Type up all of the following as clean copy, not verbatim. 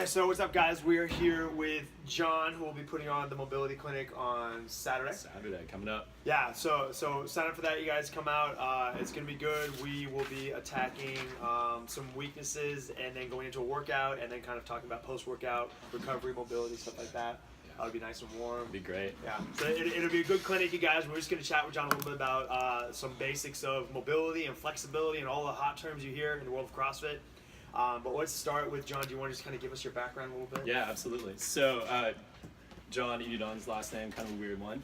Alright, so what's up guys? We are here with John, who will be putting on the mobility clinic on Saturday. Saturday, coming up. Yeah, so sign up for that, you guys come out. It's going to be good. We will be attacking some weaknesses and then going into a workout and then kind of talking about post-workout, recovery, mobility, stuff like that. That'll be nice and warm. It'll be great. Yeah, so it'll be a good clinic, you guys. We're just going to chat with John a little bit about some basics of mobility and flexibility and all the hot terms you hear in the world of CrossFit. But let's start with John. Do you want to just kind of give us your background a little bit? Yeah, absolutely. So, John, Ide-Don's last name, kind of a weird one.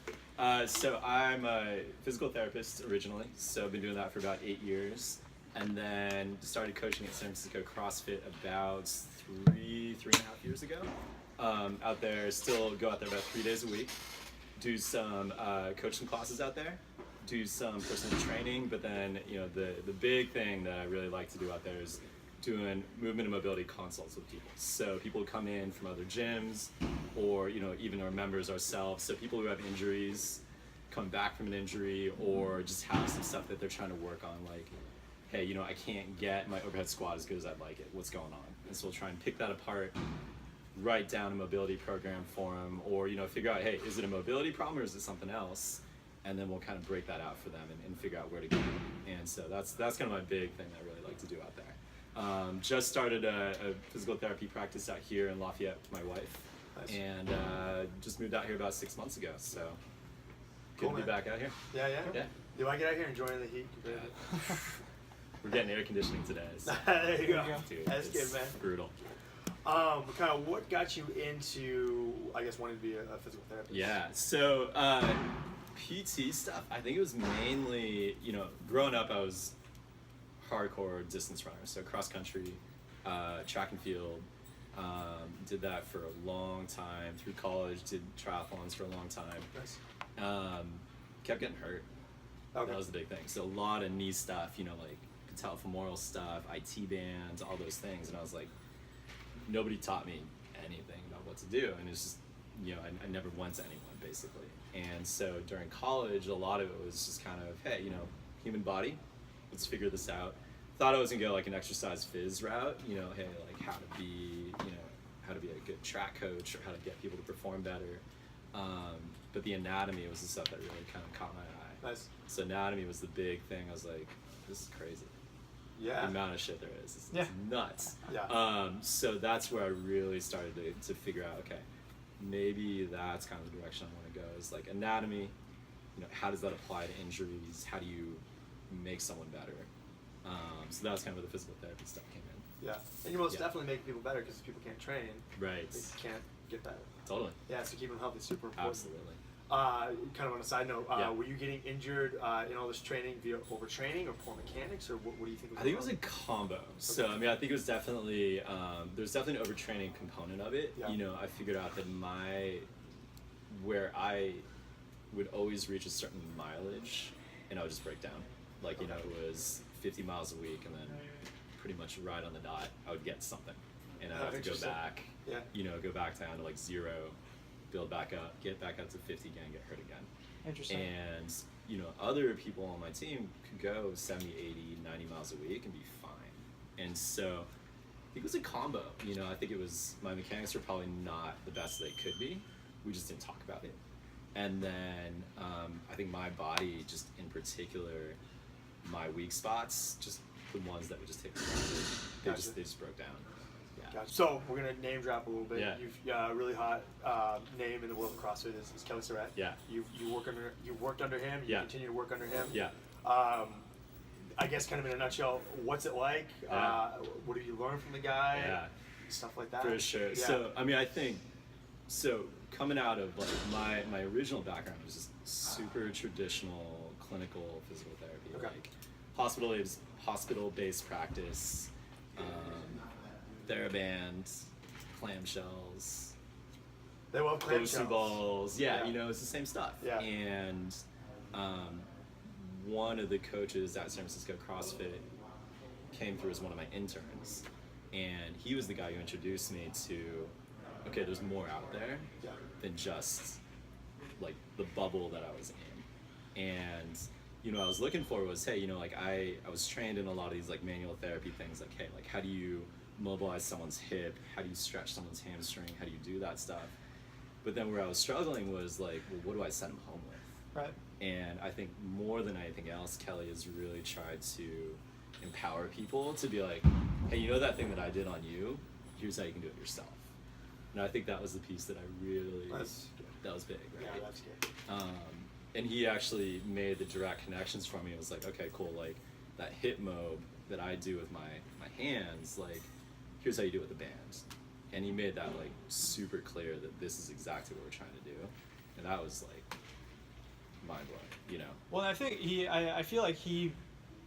So I'm a physical therapist originally, so I've been doing that for about 8 years. And then started coaching at San Francisco CrossFit about three and a half years ago. Out there, still go out there about 3 days a week, do some coaching classes out there, do some personal training, but then, you know, the big thing that I really like to do out there is doing movement and mobility consults with people. So people come in from other gyms, or, you know, even our members ourselves. So people who have injuries, come back from an injury, or just have some stuff that they're trying to work on, like, hey, you know, I can't get my overhead squat as good as I'd like it. What's going on? And so we'll try and pick that apart, write down a mobility program for them, or, you know, figure out, hey, is it a mobility problem or is it something else? And then we'll kind of break that out for them and figure out where to go. And so that's kind of my big thing that I really like to do out there. Just started a physical therapy practice out here in Lafayette with my wife. Nice. And just moved out here about 6 months ago, so good Cool, to be back out here. Yeah. Yeah. You like it out here, enjoying the heat? We're getting air conditioning today, so There you go. dude, That's it's good, man. brutal. Kind of what got you into, I guess, wanting to be a physical therapist? Yeah, so PT stuff, I think it was mainly, you know, growing up I was hardcore distance runner, so cross country, track and field, did that for a long time, through college, did triathlons for a long time. Nice. Kept getting hurt. Okay. That was the big thing. So a lot of knee stuff, you know, like patellofemoral stuff, IT bands, all those things, and I was like, nobody taught me anything about what to do, and it's just, you know, I never went to anyone basically. And so during college, a lot of it was just kind of, hey, you know, human body, let's figure this out. Thought I was gonna go like an exercise phys route, you know, hey, like how to be, you know, how to be a good track coach or how to get people to perform better. But the anatomy was the stuff that really kind of caught my eye. Nice. So anatomy was the big thing. I was like, this is crazy. Yeah. The amount of shit there is. It's Yeah. nuts. Yeah. So that's where I really started to figure out, okay, maybe that's kind of the direction I want to go, is like anatomy, you know, how does that apply to injuries? How do you make someone better? So that was kind of where the physical therapy stuff came in. Yeah. And you most Yeah. definitely make people better because people can't train. Right. They can't get better. Totally. Yeah, so keeping them healthy is super important. Absolutely. Kind of on a side note, Yeah. were you getting injured in all this training via overtraining or poor mechanics, or what do you think was I think it going was a combo. So I mean, I think it was definitely there's definitely an overtraining component of it. Yeah. You know, I figured out that where I would always reach a certain mileage, and I would just break down. Like, you know, it was 50 miles a week, and then pretty much right on the dot, I would get something, and I'd have to go Interesting. back. Yeah. You know, go back down to like 0, build back up, get back up to 50 again, get hurt again. Interesting. And, you know, other people on my team could go 70, 80, 90 miles a week and be fine. And so I think it was a combo. You know, I think it was, my mechanics were probably not the best they could be. We just didn't talk about it. And then I think my body, just in particular, my weak spots, just the ones that would just take me longer, Gotcha. they just broke down. Yeah. Gotcha. So we're gonna name drop a little bit. Yeah. You've a really hot name in the world of CrossFit is Kelly Saran. Yeah. You worked under him. You Yeah. continue to work under him. Yeah. I guess kind of in a nutshell, what's it like? Yeah. What have you learned from the guy? Yeah. Stuff like that. For sure. Yeah. So, I mean, I think, so coming out of like my original background was just super traditional clinical physical therapy, Okay. like hospital-based practice, TheraBand, clamshells, They love Bosu clamshells. balls. Yeah, Yeah. you know, it's the same stuff. Yeah. And one of the coaches at San Francisco CrossFit came through as one of my interns, and he was the guy who introduced me to, okay, there's more out there Yeah. than just like the bubble that I was in. And, you know, what I was looking for was, hey, you know, like I was trained in a lot of these like manual therapy things, like, hey, like how do you mobilize someone's hip? How do you stretch someone's hamstring? How do you do that stuff? But then where I was struggling was like, well, what do I send them home with? Right. And I think more than anything else, Kelly has really tried to empower people to be like, hey, you know that thing that I did on you? Here's how you can do it yourself. And I think that was the piece that I really, that was big, right? Yeah, that's good. And he actually made the direct connections for me. It was like, okay, cool, like that hip mob that I do with my hands, like, here's how you do it with the band. And he made that like super clear that this is exactly what we're trying to do. And that was like mind blowing, you know? Well, I think I feel like he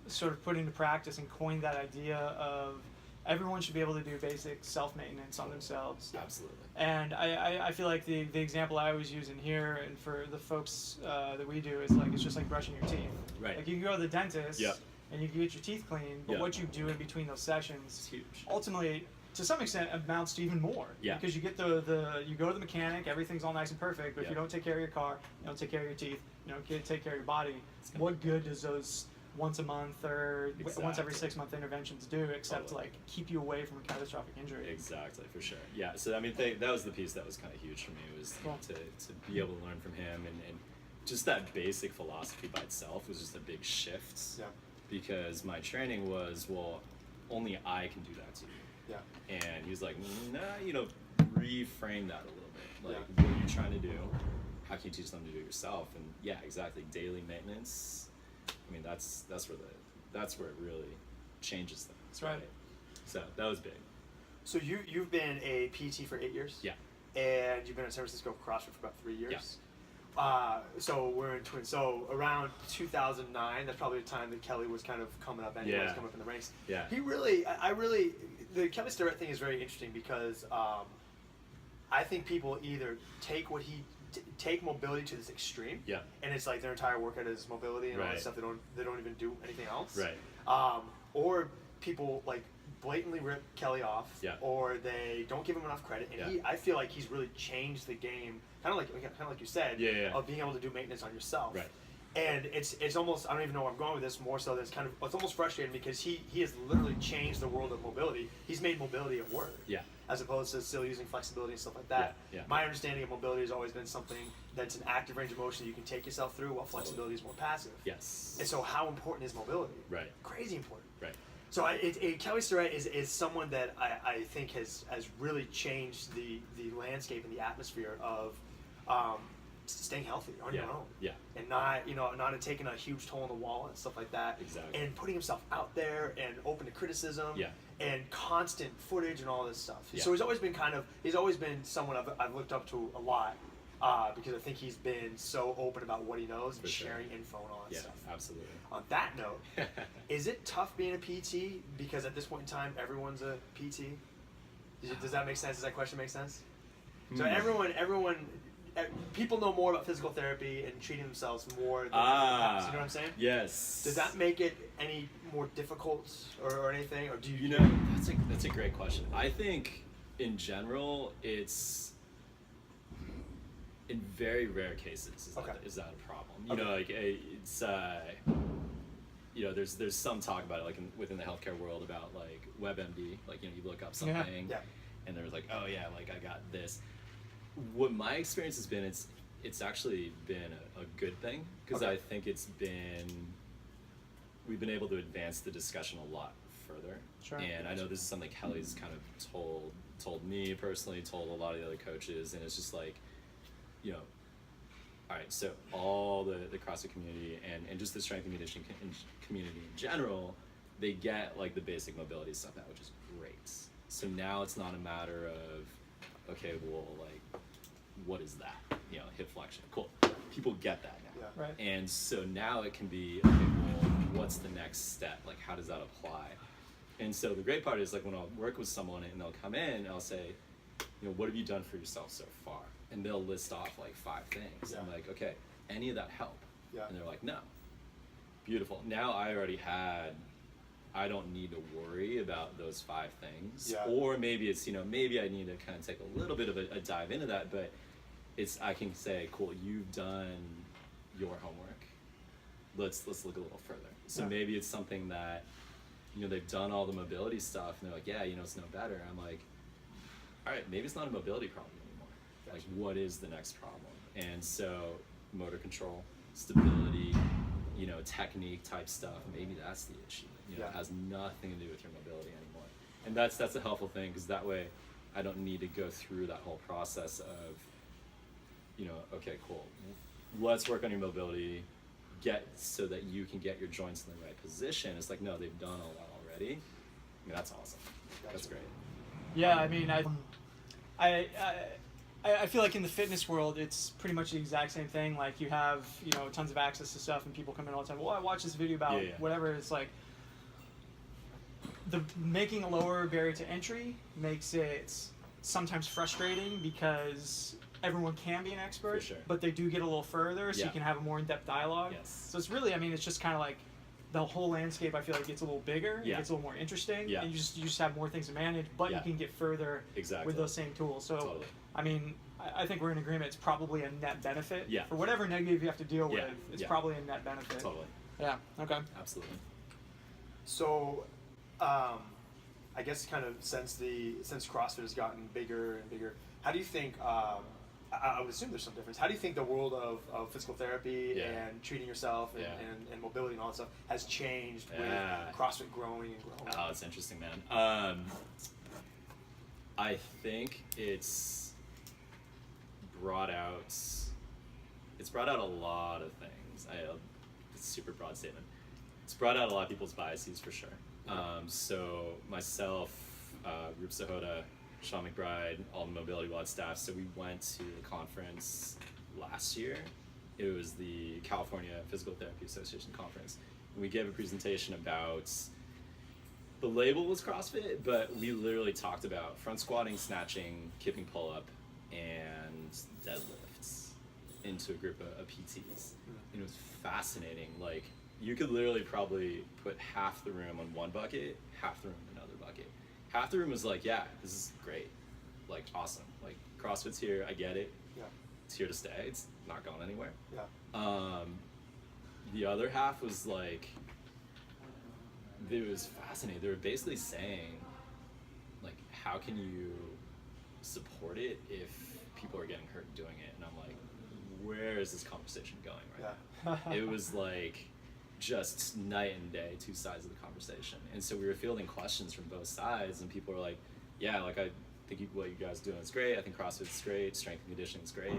sort of put into practice and coined that idea of everyone should be able to do basic self-maintenance on themselves. Absolutely. And I feel like the example I always use in here and for the folks that we do is like, it's just like brushing your teeth. Right. Like you can go to the dentist and you can get your teeth clean, but what you do in between those sessions It's huge. ultimately, to some extent, amounts to even more. Yeah. Because you get you go to the mechanic, everything's all nice and perfect, but if you don't take care of your car, you don't take care of your teeth, you don't take care of your body, what good does those once a month or once every 6 month interventions do, except to like keep you away from a catastrophic injury? Exactly, for sure. Yeah, so I mean, that was the piece that was kind of huge for me, was to be able to learn from him, and just that basic philosophy by itself was just a big shift. Yeah. Because my training was, well, only I can do that to you. Yeah. And he was like, nah, reframe that a little bit. Like, what are you trying to do? How can you teach them to do it yourself? And yeah, exactly. Daily maintenance. I mean, that's where it really changes things. That's right. So that was big. So you've been a PT for 8 years. Yeah. And you've been at San Francisco CrossFit for about 3 years. Yeah. So we're in twins. So around 2009, that's probably the time that Kelly was kind of coming up. And he was coming up in the ranks. Yeah. He the Kelly Starrett thing is very interesting because I think people either take take mobility to this extreme. Yeah. And it's like their entire workout is mobility and all that Right. stuff. They don't even do anything else. Right. Or people like blatantly rip Kelly off. Yeah. Or they don't give him enough credit. And I feel like he's really changed the game. Kind of like you said. Of being able to do maintenance on yourself. Right. And it's almost, I don't even know where I'm going with this, more so that it's almost frustrating because he has literally changed the world of mobility. He's made mobility a word. Yeah. As opposed to still using flexibility and stuff like that. Yeah. My understanding of mobility has always been something that's an active range of motion that you can take yourself through, while flexibility is more passive. Yes. And so how important is mobility? Right. Crazy important. Right. So Kelly Starrett is someone that I think has really changed the landscape and the atmosphere of staying healthy on your own. Yeah. And not taking a huge toll on the wall and stuff like that. Exactly. And putting himself out there and open to criticism. Yeah. And constant footage and all this stuff. Yeah. So he's always been someone I've looked up to a lot because I think he's been so open about what he knows and sharing info and all that stuff. Absolutely. On that note, is it tough being a PT? Because at this point in time, everyone's a PT. Does that make sense? Does that question make sense? So everyone, people know more about physical therapy and treating themselves more than perhaps. You know what I'm saying? Yes. Does that make it any more difficult or anything, or do you? You know, that's a great question. I think in general, it's in very rare cases is that a problem. You know, like it's there's some talk about it, like within the healthcare world, about like WebMD, like you look up something, and there's like, oh yeah, like I got this. What my experience has been, it's actually been a good thing, because I think we've been able to advance the discussion a lot further. Sure. And I know this is something Kelly's kind of told me personally, told a lot of the other coaches, and it's just like, all right, so all the CrossFit community and just the strength and conditioning community in general, they get like the basic mobility stuff now, which is great. So now it's not a matter of, okay, well, like, what is that? Hip flexion. Cool. People get that now. Yeah. Right. And so now it can be, okay, well, what's the next step? Like, how does that apply? And so the great part is, like, when I'll work with someone and they'll come in, I'll say, what have you done for yourself so far? And they'll list off like 5 things. Yeah. I'm like, okay, any of that help? Yeah. And they're like, no. Beautiful. Now I don't need to worry about those 5 things. Yeah. Or maybe it's, maybe I need to kind of take a little bit of a dive into that, but I can say, cool, you've done your homework. Let's look a little further. So maybe it's something that, they've done all the mobility stuff, and they're like, yeah, it's no better. I'm like, all right, maybe it's not a mobility problem anymore. Like, what is the next problem? And so motor control, stability, technique type stuff, maybe that's the issue. It has nothing to do with your mobility anymore. And that's a helpful thing, because that way I don't need to go through that whole process of, okay, cool, let's work on your mobility, so that you can get your joints in the right position. It's like, no, they've done all that already. I mean, that's awesome. That's great. Yeah, I mean, I feel like in the fitness world, it's pretty much the exact same thing. Like, you have, tons of access to stuff, and people come in all the time. Well, I watched this video about whatever. It's like, making a lower barrier to entry makes it sometimes frustrating, because everyone can be an expert, For sure. but they do get a little further, so you can have a more in-depth dialogue. Yes. So it's really, I mean, it's just kind of like the whole landscape, I feel like, gets a little bigger, it gets a little more interesting, and you just have more things to manage, but you can get further with those same tools. So, Totally. I mean, I think we're in agreement. It's probably a net benefit. Yeah. For whatever negative you have to deal with, it's probably a net benefit. Totally. Yeah, okay. Absolutely. So, I guess kind of since CrossFit has gotten bigger and bigger, how do you think, I would assume there's some difference, how do you think the world of physical therapy and treating yourself and mobility and all that stuff has changed with CrossFit growing and growing? Oh, it's interesting, man. I think it's brought out a lot of things. It's a super broad statement. It's brought out a lot of people's biases, for sure. So myself, Rup Sahota, Sean McBride, all the Mobility WOD staff, so we went to the conference last year. It was the California Physical Therapy Association conference. And we gave a presentation about, the label was CrossFit, but we literally talked about front squatting, snatching, kipping pull-up, and deadlifts into a group of PTs. And it was fascinating. Like, you could literally probably put half the room on one bucket, half the room in another bucket. Half the room was like, yeah, this is great, like, awesome. Like, CrossFit's here, I get it. Yeah. It's here to stay. It's not going anywhere. Yeah. The other half was like, it was fascinating. They were basically saying, like, how can you support it if people are getting hurt doing it? And I'm like, where is this conversation going right now? It was like just night and day, two sides of the conversation. And so we were fielding questions from both sides, and people were like, yeah, like, I think what you guys are doing is great. I think CrossFit's great. Strength and conditioning is great.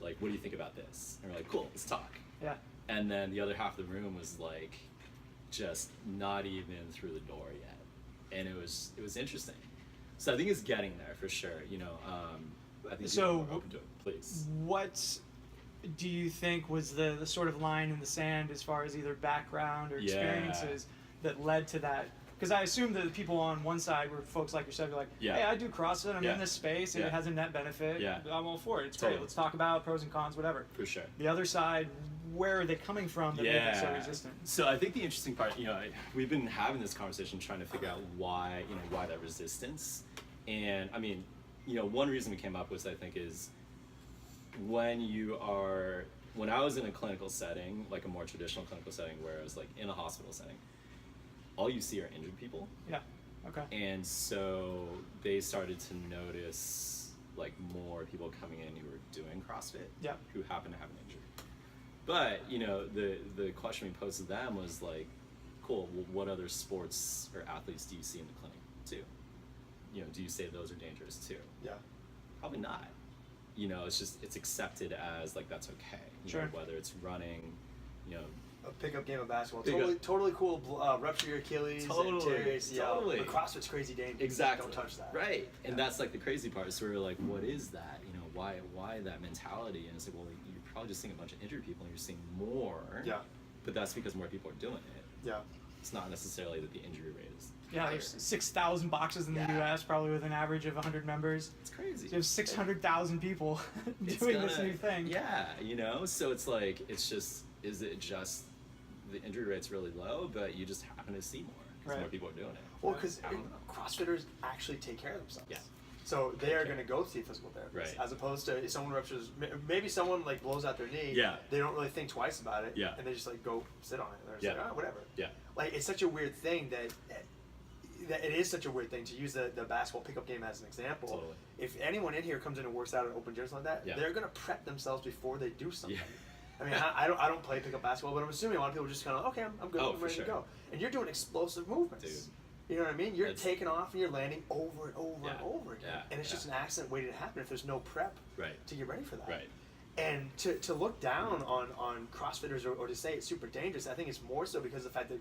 Like, what do you think about this? And we're like, cool, let's talk. Yeah. And then the other half of the room was like, just not even through the door yet. And it was interesting. So I think it's getting there for sure. I think so people are open to it. Please. What do you think was the sort of line in the sand as far as either background or experiences that led to that? Because I assume that the people on one side were folks like yourself, you're like, hey, I do CrossFit, I'm in this space, and it has a net benefit, I'm all for it, it's great, let's talk about pros and cons, whatever. For sure. The other side, where are they coming from that make it so resistant? So I think the interesting part, we've been having this conversation trying to figure out why that resistance. And I mean, one reason we came up with, I think, is when I was in a clinical setting, like a more traditional clinical setting, where I was like in a hospital setting, all you see are injured people. Yeah. Okay. And so they started to notice like more people coming in who were doing CrossFit, who happen to have an injury. But the question we posed to them was like, cool, well, what other sports or athletes do you see in the clinic too? Do you say those are dangerous too? Yeah. Probably not. It's accepted as like, that's okay. Sure. Whether it's running, a pickup game of basketball. Totally cool. Rupture your Achilles. Totally. But CrossFit's crazy dangerous. Exactly. Don't touch that. Right. And that's like the crazy part. So we're like, what is that? Why that mentality? And it's like, well, you're probably just seeing a bunch of injured people, and you're seeing more. Yeah. But that's because more people are doing it. Yeah. It's not necessarily that the injury rate is. Yeah, there's 6,000 boxes in the U.S., probably with an average of 100 members. It's crazy. So you have 600,000 people doing this new thing. Yeah, so it's like, is it just the injury rate's really low, but you just happen to see more because more people are doing it? Well, because CrossFitters actually take care of themselves. Yeah. So they are going to go see a physical therapist, as opposed to if someone ruptures, maybe someone like blows out their knee. Yeah. They don't really think twice about it. Yeah. And they just like go sit on it. They're just like, whatever. Yeah. like it's such a weird thing that it is such a weird thing to use the basketball pickup game as an example. Totally. If anyone in here comes in and works out at open gyms like that, Yeah. they're gonna prep themselves before they do something. Yeah. I mean, I don't play pickup basketball, but I'm assuming a lot of people just kind of, okay, I'm good, Oh, I'm for ready sure. to go. And you're doing explosive movements. Dude. You know what I mean? You're It's- taking off and you're landing over and over and Yeah. over again. Yeah. And it's just an accident waiting to happen if there's no prep Right. to get ready for that. Right. And to look down on CrossFitters or to say it's super dangerous, I think it's more so because of the fact that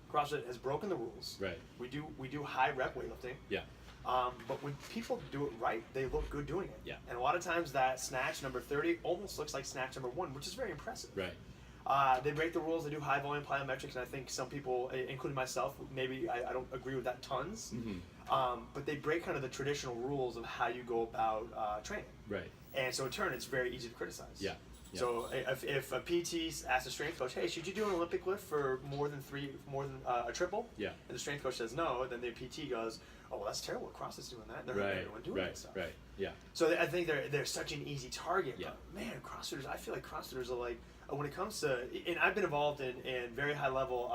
CrossFit has broken the rules. Right. We do high rep weightlifting. Yeah. But when people do it right, they look good doing it. Yeah. And a lot of times that snatch number 30 almost looks like snatch number 1, which is very impressive. Right. They break the rules. They do high volume plyometrics, and I think some people, including myself, maybe I don't agree with that tons. Mm-hmm. But they break kind of the traditional rules of how you go about training. Right. And so in turn, it's very easy to criticize. Yeah. Yeah. So if a PT asks a strength coach, hey, should you do an Olympic lift for more than a triple? Yeah. And the strength coach says no, then the PT goes, oh, well, that's terrible. CrossFit's doing that. They're hurting Right. everyone doing Right. that stuff. Right. Yeah. So I think they're such an easy target. Yeah. But man, CrossFitters, I feel like CrossFitters are like, when it comes to, and I've been involved in very high level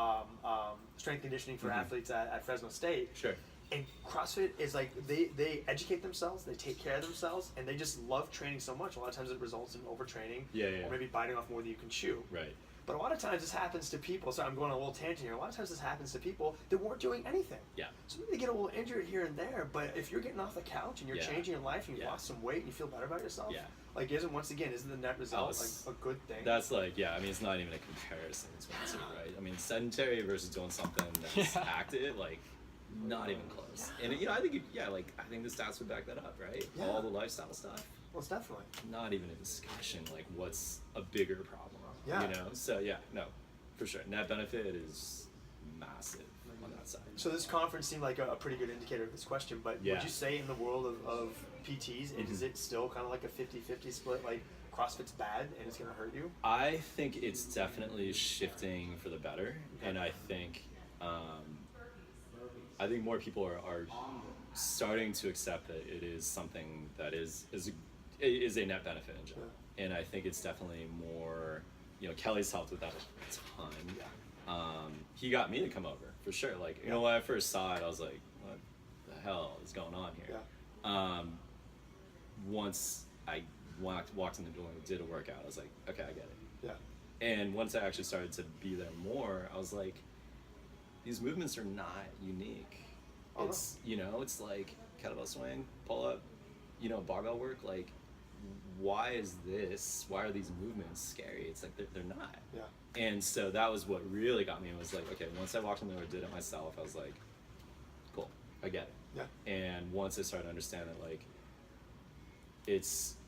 strength conditioning for Mhm. athletes at Fresno State. Sure. And CrossFit is like, they educate themselves, they take care of themselves, and they just love training so much. A lot of times it results in overtraining, Yeah, yeah. or maybe biting off more than you can chew. Right. But a lot of times this happens to people, so I'm going on a little tangent here, a lot of times this happens to people that weren't doing anything. Yeah. So maybe they get a little injured here and there, but if you're getting off the couch and you're Yeah. changing your life and you've Yeah. lost some weight and you feel better about yourself, Yeah. like isn't the net result it's- like a good thing? That's like, yeah, I mean, it's not even a comparison between the two, right? I mean, sedentary versus doing something that's Yeah. active, like, not even close. And, I think, I think the stats would back that up, right? Yeah. All the lifestyle stuff, Well, it's definitely. not even a discussion, like, what's a bigger problem, Yeah. you know? So, yeah, no, for sure. Net benefit is massive on that side. So this conference seemed like a pretty good indicator of this question, but Yeah. would you say in the world of PTs, is it still kind of like a 50-50 split, like CrossFit's bad and it's going to hurt you? I think it's definitely shifting for the better, and I think more people are starting to accept that it is something that is a net benefit in general, and I think it's definitely more. Kelly's helped with that a ton. Yeah. He got me to come over for sure. Like when I first saw it, I was like, "What the hell is going on here?" Yeah. Once I walked in the door and did a workout, I was like, "Okay, I get it." Yeah. And once I actually started to be there more, I was like, these movements are not unique. Oh, no. It's, it's like kettlebell swing, pull up, barbell work. Like, why are these movements scary? It's like, they're not. Yeah. And so that was what really got me, was like, okay, once I walked in the door and did it myself, I was like, cool, I get it. Yeah. And once I started to understand that, like,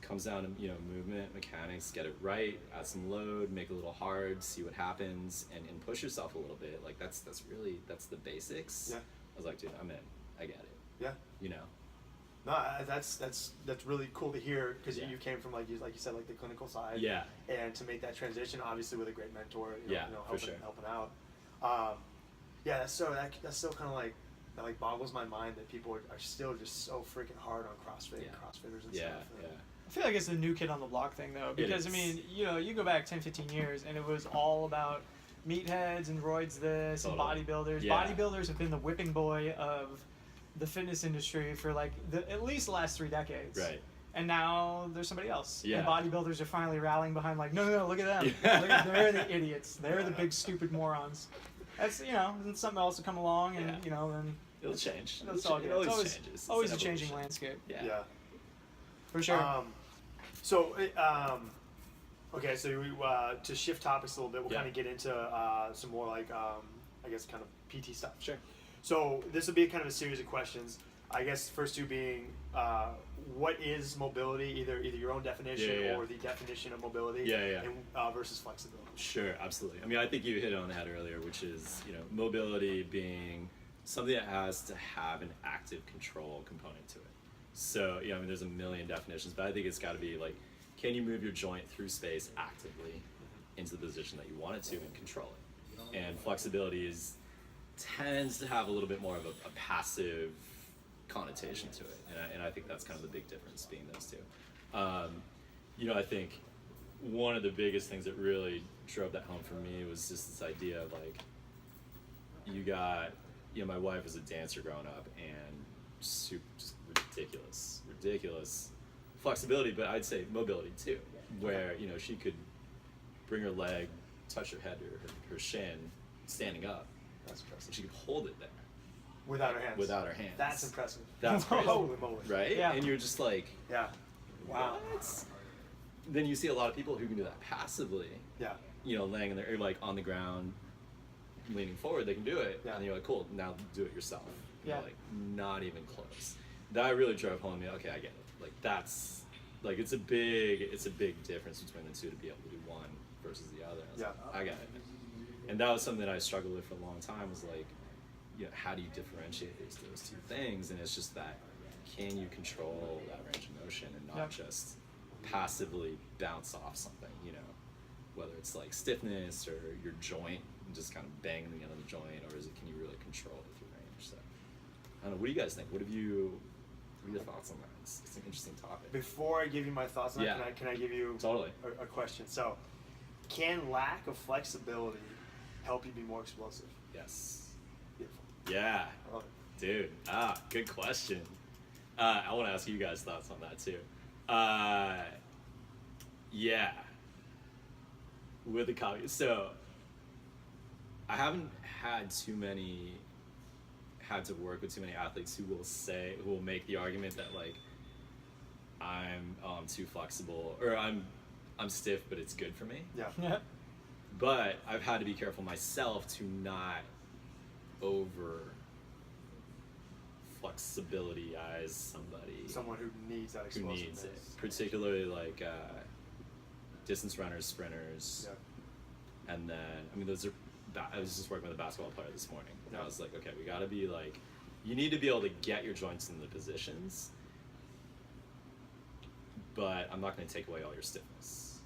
comes down to movement mechanics, get it right, add some load, make it a little hard, see what happens, and push yourself a little bit. Like that's the basics. Yeah. I was like, dude, I'm in, I get it. Yeah. No, that's really cool to hear, because Yeah. you came from like you said, like the clinical side. Yeah. And to make that transition, obviously with a great mentor, Yeah, for helping sure. helping out. Yeah, that's so kind of like that, like boggles my mind that people are still just so freaking hard on CrossFit and CrossFitters and Yeah, stuff. yeah. I feel like it's the new kid on the block thing though, because I is. mean, you go back 10, 15 years and it was all about meatheads and roids this Totally. and bodybuilders. Yeah. Bodybuilders have been the whipping boy of the fitness industry for like at least the last 3 decades. Right. And now there's somebody else. Yeah. And bodybuilders are finally rallying behind like, no, look at them. Yeah. They're the idiots. They're the big stupid morons. That's, and something else will come along and, Yeah. then It'll change. that's all It good. always It's always, changes. It's always an a changing evolution. landscape. Yeah. Yeah. For sure. Okay, so we, to shift topics a little bit, we'll Yeah. kind of get into some more like, I guess, kind of PT stuff. Sure. So this will be kind of a series of questions. I guess first two being, what is mobility? Either your own definition Yeah. or the definition of mobility. Yeah. And versus flexibility. Sure, absolutely. I mean, I think you hit it on the head earlier, which is, mobility being something that has to have an active control component to it. So, I mean, there's a million definitions, but I think it's got to be like, can you move your joint through space actively into the position that you want it to and control it? And flexibility tends to have a little bit more of a passive connotation to it, and I think that's kind of the big difference being those two. I think one of the biggest things that really drove that home for me was just this idea of like, you got, my wife was a dancer growing up, and just ridiculous flexibility, but I'd say mobility too, where she could bring her leg, touch her head or her shin, standing up. That's impressive. And she could hold it there Without her hands. without her hands. That's impressive. That's crazy. Holy moly. Right? Yeah. And you're just like, Yeah. Wow. what? Then you see a lot of people who can do that passively. Yeah. Laying in there, or like on the ground, leaning forward, they can do it. Yeah. And you're like, cool, now do it yourself. Yeah. Like, not even close. That really drove home me, okay, I get it. Like, that's, like, it's a big difference between the two to be able to do one versus the other. I was like, I got it. And that was something that I struggled with for a long time, was like, how do you differentiate those two things? And it's just that, can you control that range of motion and not just passively bounce off something, whether it's like stiffness or your joint and just kind of banging the end of the joint, or is it, can you really control it through range? So I don't know, what do you guys think? What are your thoughts on that? It's an interesting topic. Before I give you my thoughts on that, can I give you Totally. a question? So, can lack of flexibility help you be more explosive? Yes. Beautiful. Yeah. I love it. Dude, good question. I want to ask you guys' thoughts on that too. Yeah. With the caveat, so I haven't had to work with too many athletes who will make the argument that like I'm too flexible, or I'm stiff, but it's good for me. Yeah. But I've had to be careful myself to not over flexibility-ize Someone who needs that who explosiveness. needs it, particularly like distance runners, sprinters, and then I was just working with a basketball player this morning, and I was like, okay, we got to be like, you need to be able to get your joints in the positions, but I'm not going to take away all your stiffness.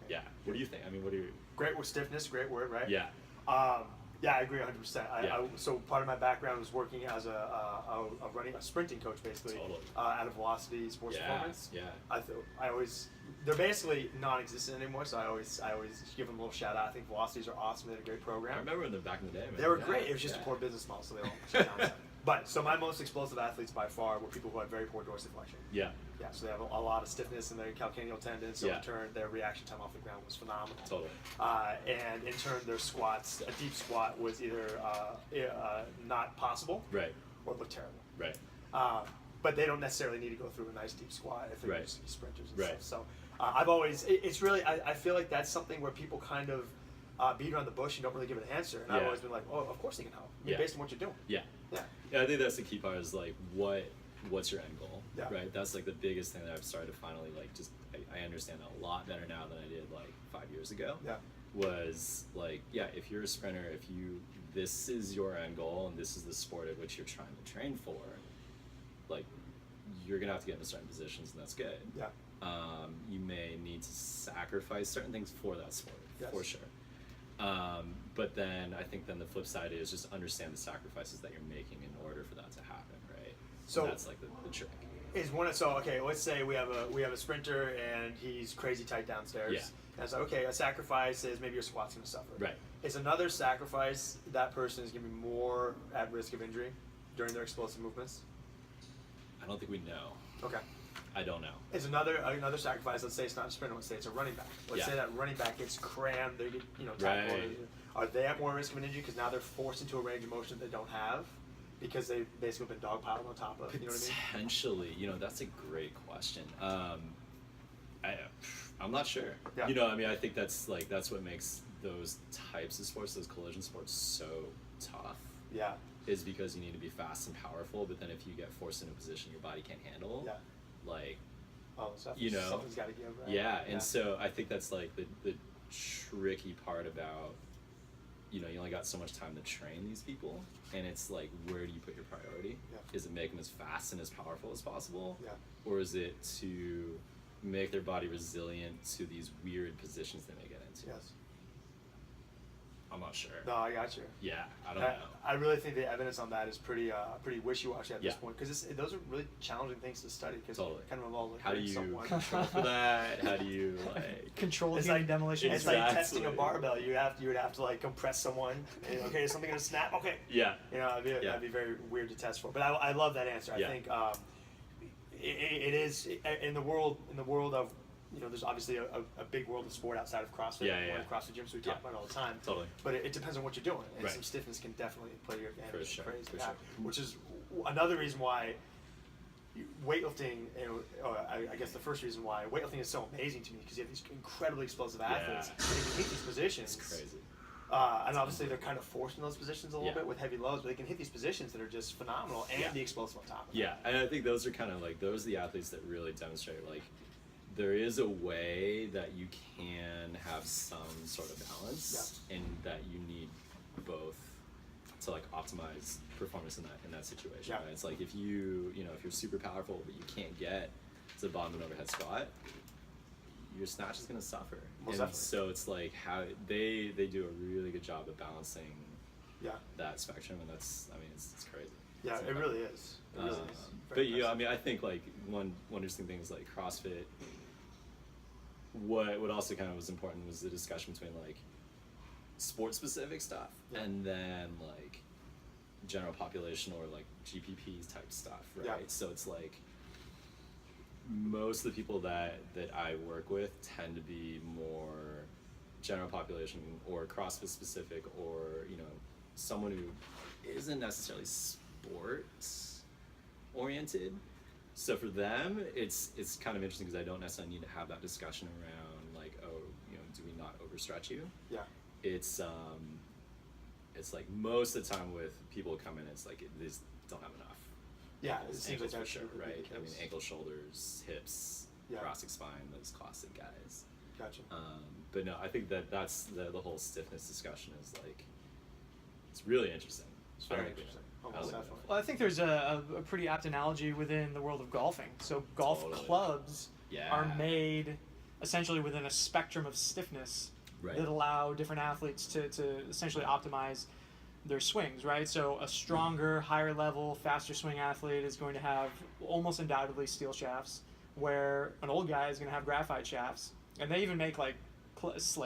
Yeah. What do you think? I mean, what are your... Great with stiffness, great word, right? Yeah. Yeah, I agree 100%. So part of my background was working as a sprinting coach, basically, Totally. Out of Velocity Sports Performance. Yeah. I always, they're basically non-existent anymore, so I always give them a little shout out. I think Velocities are awesome. They had a great program. I remember in the back in the day, man. They were great. It was just a poor business model, so they all shut down. But so my most explosive athletes by far were people who had very poor dorsiflexion. Yeah. Yeah, so they have a lot of stiffness in their calcaneal tendons, so Yeah. in turn their reaction time off the ground was phenomenal. Totally. And in turn their squats, a deep squat was either not possible Right. or looked terrible. Right. But they don't necessarily need to go through a nice deep squat if they're Right. just sprinters and Right. stuff. So I've always, it's really, I feel like that's something where people kind of beat around the bush and don't really give it an answer. And I've Yeah. always been like, oh, of course they can help. I mean, Yeah. based on what you're doing. Yeah. Yeah. Yeah, I think that's the key part, is like, what's your end goal? Yeah. Right? That's like the biggest thing that I've started to finally like I understand that a lot better now than I did like 5 years ago. Yeah. Was like, yeah, if you're a sprinter, this is your end goal and this is the sport at which you're trying to train for, like, you're gonna have to get into certain positions, and that's good. Yeah. You may need to sacrifice certain things for that sport, Yes. for sure. But then I think then the flip side is just understand the sacrifices that you're making in order for that to happen, right? So- and that's like the trick. Okay, let's say we have a sprinter and he's crazy tight downstairs. Yeah. And it's like, okay, a sacrifice is maybe your squat's gonna suffer. Right. Is another sacrifice that person is gonna be more at risk of injury during their explosive movements? I don't think we know. Okay. I don't know. Is another sacrifice, let's say it's not a sprinter, let's say it's a running back. Let's Yeah. say that running back gets crammed, they get, tackled. Right. Are they at more risk of an injury because now they're forced into a range of motion they don't have because they've basically been dogpiled on top of, you know what I mean? Potentially, that's a great question. I'm not sure. Yeah. I think that's what makes those types of sports, those collision sports, so tough. Yeah. Is because you need to be fast and powerful, but then if you get forced in a position your body can't handle, Yeah. like, Oh, so something's got to give, right? yeah, and so I think that's like the tricky part about, you only got so much time to train these people, and it's like, where do you put your priority? Yeah. Is it make them as fast and as powerful as possible? Yeah. Or is it to make their body resilient to these weird positions they may get into? Yes. I'm not sure. No, I got you. Yeah, I don't know. I really think the evidence on that is pretty wishy-washy at this Yeah. point, because those are really challenging things to study, because Totally. it kind of involves like How do hurting you someone. control for that? How do you like? Control It's human like- demolition. It's like Exactly. testing a barbell. You would have to like compress someone. And, okay, is something gonna snap? Okay. Yeah. You know, that'd be very weird to test for. But I love that answer. I Yeah. think it is in the world of, you know, there's obviously a big world of sport outside of CrossFit. Yeah, yeah, We're in yeah. CrossFit gyms, so we talk Yeah. about it all the time. Totally. But it depends on what you're doing, and Right. some stiffness can definitely play to your advantage. For sure, Praise for that. sure. Which is another reason why weightlifting, I guess the first reason why weightlifting is so amazing to me, because you have these incredibly explosive athletes, and they can hit these positions. It's crazy. And obviously they're kind of forced in those positions a little Yeah. bit with heavy loads, but they can hit these positions that are just phenomenal, and Yeah. the explosive on top of it. Yeah, and I think those are kind of like those are the athletes that really demonstrate like there is a way that you can have some sort of balance, and that you need both to like optimize performance in that situation. Yeah. Right? It's like if if you're super powerful but you can't get to the bottom of an overhead squat, your snatch is going to suffer. Most And definitely. so it's like how they do a really good job of balancing Yeah, that spectrum, and it's crazy. yeah, It's it really is. It really is. Very But yeah, I impressive. mean, I think like one interesting thing is like CrossFit. What also kind of was important was the discussion between like sport specific stuff, Yeah. and then like general population or like GPP type stuff, right? Yeah. So it's like most of the people that I work with tend to be more general population or CrossFit specific, or someone who isn't necessarily sports oriented. So for them, it's kind of interesting because I don't necessarily need to have that discussion around like, oh, do we not overstretch you? Yeah, It's like most of the time with people come in, it's like they just don't have enough. yeah. It Ankles, seems like for that sure, should be the right? I mean, case. ankles, shoulders, hips, Yeah. thoracic spine, those classic guys. Gotcha. But no, I think that's the whole stiffness discussion is like, it's really interesting. It's I very don't think we interesting. know. Almost I don't think we definitely. Well, I think there's a pretty apt analogy within the world of golfing. So golf Totally. clubs Yeah. are made essentially within a spectrum of stiffness Right. that allow different athletes to essentially optimize their swings, right? So a stronger, higher level, faster swing athlete is going to have almost undoubtedly steel shafts, where an old guy is going to have graphite shafts. And they even make like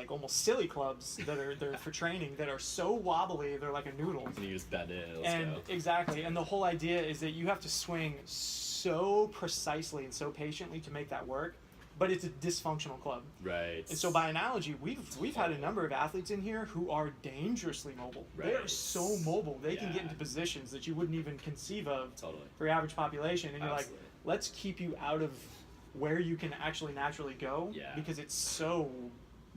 almost silly clubs that are they're for training that are so wobbly they're like a noodle. And you just bend it and And let's go. exactly, and the whole idea is that you have to swing so precisely and so patiently to make that work, but it's a dysfunctional club. Right. And so by analogy, we've had a number of athletes in here who are dangerously mobile. They are Right. so mobile, they can get Yeah. into positions that you wouldn't even conceive of Totally. for your average population, and you're Absolutely. like, let's keep you out of where you can actually naturally go, Yeah. because it's so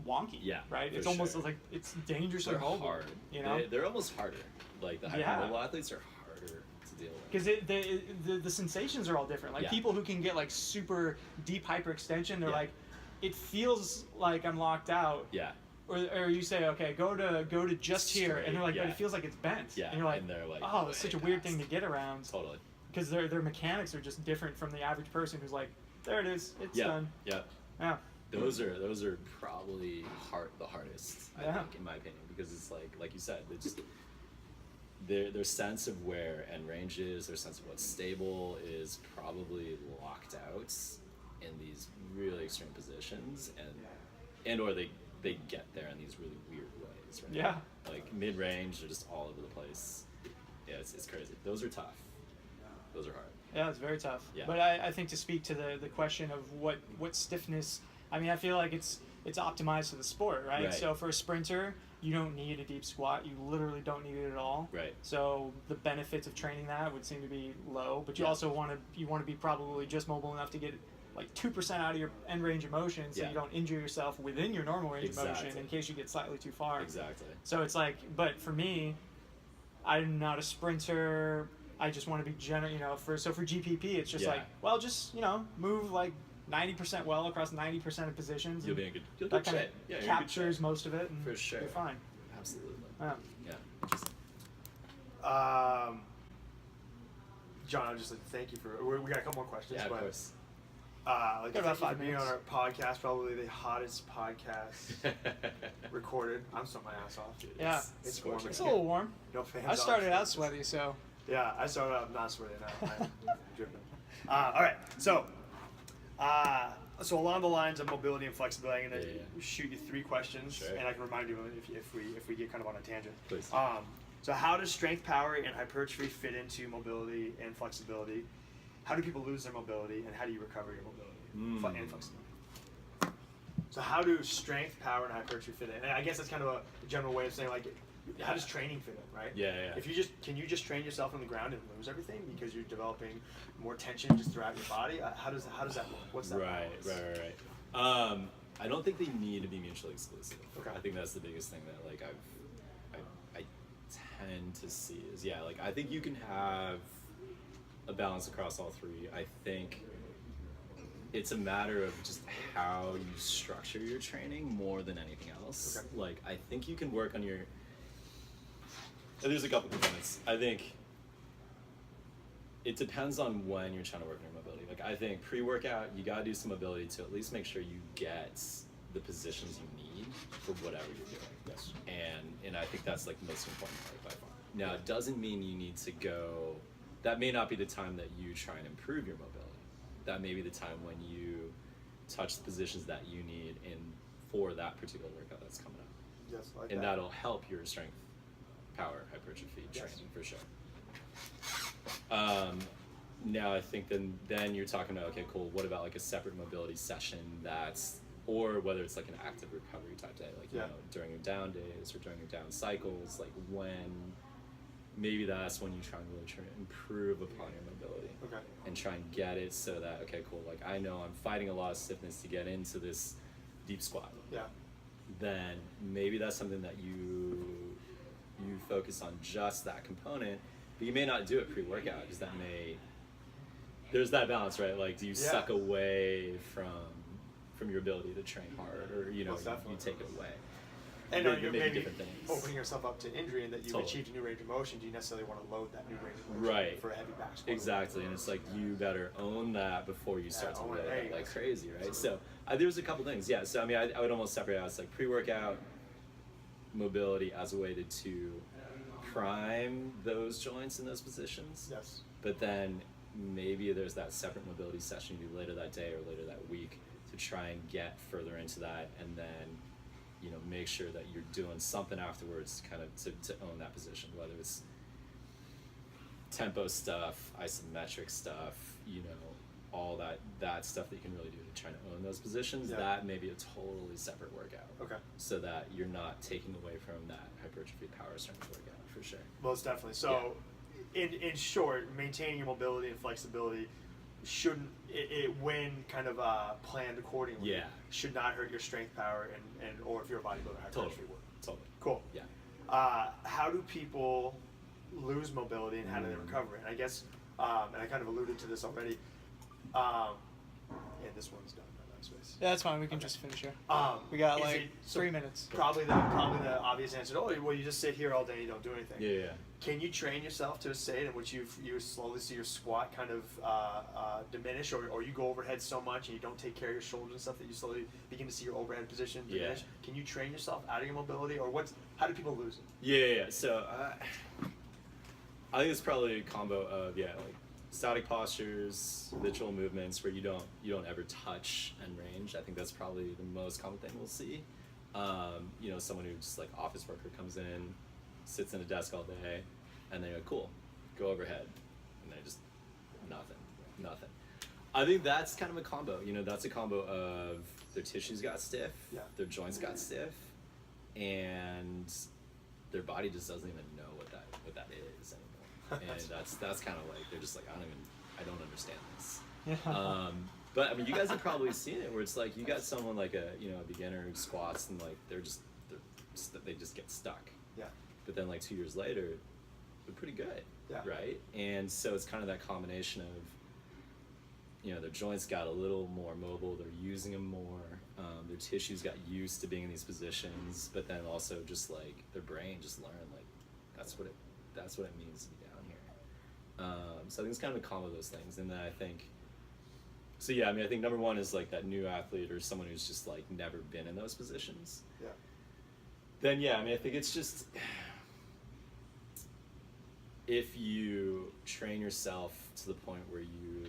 wonky. Yeah, Right? for It's almost sure. like it's dangerously They're mobile. hard. You know? They're almost harder. Like the Yeah. hypermobile athletes are harder to deal with. Because the sensations are all different. Like Yeah. people who can get like super deep hyperextension, they're Yeah. like, it feels like I'm locked out. Yeah. Or you say, okay, go to just here, and they're like, but Yeah. it feels like it's bent. Yeah. And you're like, and they're like, oh, it's such a way weird past. thing to get around, Totally. because their mechanics are just different from the average person who's like, there it is, it's Yeah. done. Yeah. Yeah. Those are probably the hardest, I Yeah. think, in my opinion, because it's like you said, they just their sense of where end range is, their sense of what's stable is probably locked out in these really extreme positions, and or they get there in these really weird ways, right? Yeah. Like mid range, they're just all over the place. Yeah, it's crazy. Those are tough. Those are hard. Yeah, it's very tough. Yeah. But I think to speak to the question of what stiffness, I mean, I feel like it's optimized for the sport, right? Right. So for a sprinter, you don't need a deep squat. You literally don't need it at all. Right. So the benefits of training that would seem to be low, but you Yeah. also want to be probably just mobile enough to get like 2% out of your end range of motion, so Yeah. you don't injure yourself within your normal range of motion Exactly. in case you get slightly too far. Exactly. So it's like, but for me, I'm not a sprinter. I just want to be for GPP, it's just Yeah. like, well, just move like 90% well across 90% of positions. You'll and be in good. You'll that good kind shape. of Yeah, you're in good captures shape. most of it, and For sure. you're fine. Absolutely. Yeah. Yeah. Interesting. John, I'd just like to thank you for. We got a couple more questions. Yeah, of but course. Like Got about thank you 5 for being on minutes. our podcast, probably the hottest podcast recorded. I'm sweating my ass off. Yeah. It's warm. It's a little warm. No fans. I started on. out sweaty, so Yeah, I started out not sweating. I'm dripping. All right, so along the lines of mobility and flexibility, I'm gonna shoot you 3 questions, Sure. and I can remind you if we get kind of on a tangent. Please. So how does strength, power, and hypertrophy fit into mobility and flexibility? How do people lose their mobility, and how do you recover your mobility and flexibility? So how do strength, power, and hypertrophy fit in? And I guess that's kind of a general way of saying, like, how does training fit in, right? Yeah. If can you just train yourself on the ground and lose everything because you're developing more tension just throughout your body? How does that work? What's that? Right. I don't think they need to be mutually exclusive. Okay. I think that's the biggest thing that like I tend to see is like I think you can have a balance across all 3. I think it's a matter of just how you structure your training more than anything else. Okay. Like I think you can work on your. There's a couple components. I think it depends on when you're trying to work on your mobility. Like I think pre-workout, you gotta do some mobility to at least make sure you get the positions you need for whatever you're doing. Yes. And I think that's like the most important part by far. Now it doesn't mean you need to go. That may not be the time that you try and improve your mobility. That may be the time when you touch the positions that you need for that particular workout that's coming up. Yes, like And that. that'll help your strength, power, hypertrophy Yes. training for sure. Now I think then you're talking about, okay, cool, what about like a separate mobility session or whether it's like an active recovery type day, like, you know, during your down days or during your down cycles, like maybe that's when you try and really try to improve upon your mobility. Okay. And try and get it so that, okay, cool, like I know I'm fighting a lot of stiffness to get into this deep squat. Yeah. Then maybe that's something that you focus on just that component, but you may not do it pre-workout because there's that balance, right? Like, do you suck away from your ability to train hard, or you take it away? And There you're may be maybe different things. opening yourself up to injury, and that you've achieved a new range of motion. Do you necessarily want to load that new range of motion for a heavy back squat? Exactly, and it's like you better own that before you start to own load it. it like crazy, right? So there's a couple things, So I mean, I would almost separate out. It's like pre-workout mobility as a way to prime those joints in those positions. Yes. But then maybe there's that separate mobility session you do later that day or later that week to try and get further into that, and then make sure that you're doing something afterwards kind of to own that position, whether it's tempo stuff, isometric stuff, all that stuff that you can really do to try to own those positions. That may be a totally separate workout. Okay. So that you're not taking away from that hypertrophy power strength workout for sure. Most definitely. So in short, maintaining your mobility and flexibility shouldn't, when kind of planned accordingly, should not hurt your strength, power, and or if you're a bodybuilder, hypertrophy work. Totally. Cool. Yeah. How do people lose mobility, and how do they recover it? And I guess, and I kind of alluded to this already. And this one's done. Space. Yeah, that's fine. We can just finish here. We got is like it- 3 minutes. Probably the obvious answer. Oh, well, you just sit here all day and you don't do anything. Yeah. Can you train yourself to a state in which you slowly see your squat kind of diminish, or you go overhead so much and you don't take care of your shoulders and stuff that you slowly begin to see your overhead position diminish? Can you train yourself out of your mobility, or how do people lose it? Yeah. So I think it's probably a combo of like static postures, habitual movements where you don't ever touch and range. I think that's probably the most common thing we'll see. Someone who just like office worker comes in, sits in a desk all day, and they're like, cool, go overhead, and they just nothing. I think that's kind of a combo. That's a combo of their tissues got stiff, their joints got stiff, and their body just doesn't even know what that is anymore. And that's kind of like, they're just like, I don't understand this. But I mean, you guys have probably seen it where it's like you got someone like a beginner who squats and like they just get stuck. Yeah. But then like 2 years later, they're pretty good. Yeah. Right. And so it's kind of that combination of their joints got a little more mobile, they're using them more, their tissues got used to being in these positions, but then also just like their brain just learned like that's what it means to be down here. So I think it's kind of a combo of those things, and then I think So yeah, I mean, I think number one is like that new athlete or someone who's just like never been in those positions. Yeah. Then yeah, I mean, I think it's just if you train yourself to the point where you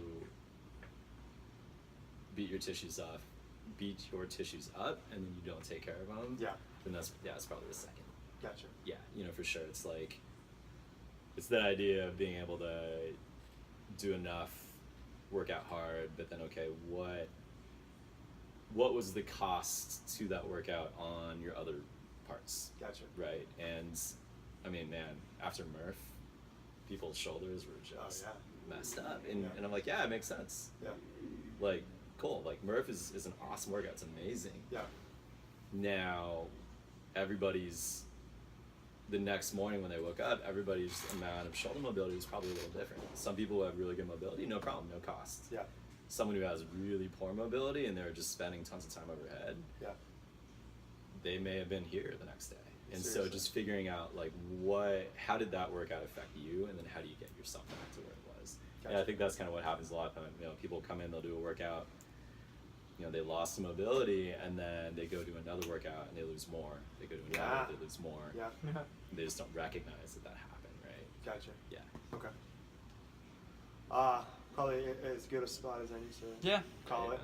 beat your tissues up, and then you don't take care of them. Yeah. Then that's probably the second. Gotcha. Yeah, you know, for sure. It's like it's that idea of being able to do enough, work out hard, but then okay, what was the cost to that workout on your other parts? Gotcha. Right. And I mean, man, after Murph, people's shoulders were just messed up. And I'm like, yeah, it makes sense. Yeah. Like, cool. Like Murph is an awesome workout. It's amazing. Yeah. Now everybody's the next morning when they woke up, everybody's amount of shoulder mobility is probably a little different. Some people who have really good mobility, no problem, no cost. Yeah. Someone who has really poor mobility and they're just spending tons of time overhead, they may have been here the next day. And Seriously. so just figuring out like how did that workout affect you, and then how do you get yourself back to where it was? Gotcha. And I think that's kind of what happens a lot of times. You know, people come in, they'll do a workout, you know, they lost some mobility, and then they go do another workout and they lose more. They go to another, they lose more. Yeah. They just don't recognize that happened, right? Gotcha. Yeah. Okay. Probably as good a spot as any to call it.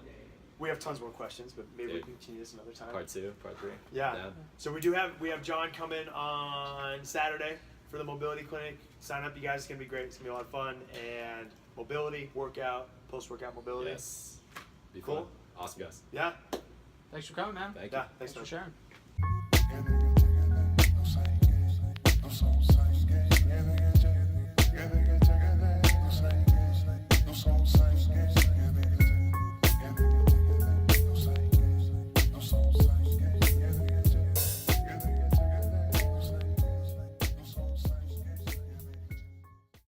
We have tons more questions, but maybe we can continue this another time. Part 2, part 3. Yeah. So we have John coming on Saturday for the mobility clinic. Sign up, you guys. It's gonna be great. It's gonna be a lot of fun, and mobility, workout, post-workout mobility. Yes. Be Cool. fun. Awesome, guys. Yeah. Thanks for coming, man. Thank you. Yeah. Thanks for man. sharing. No same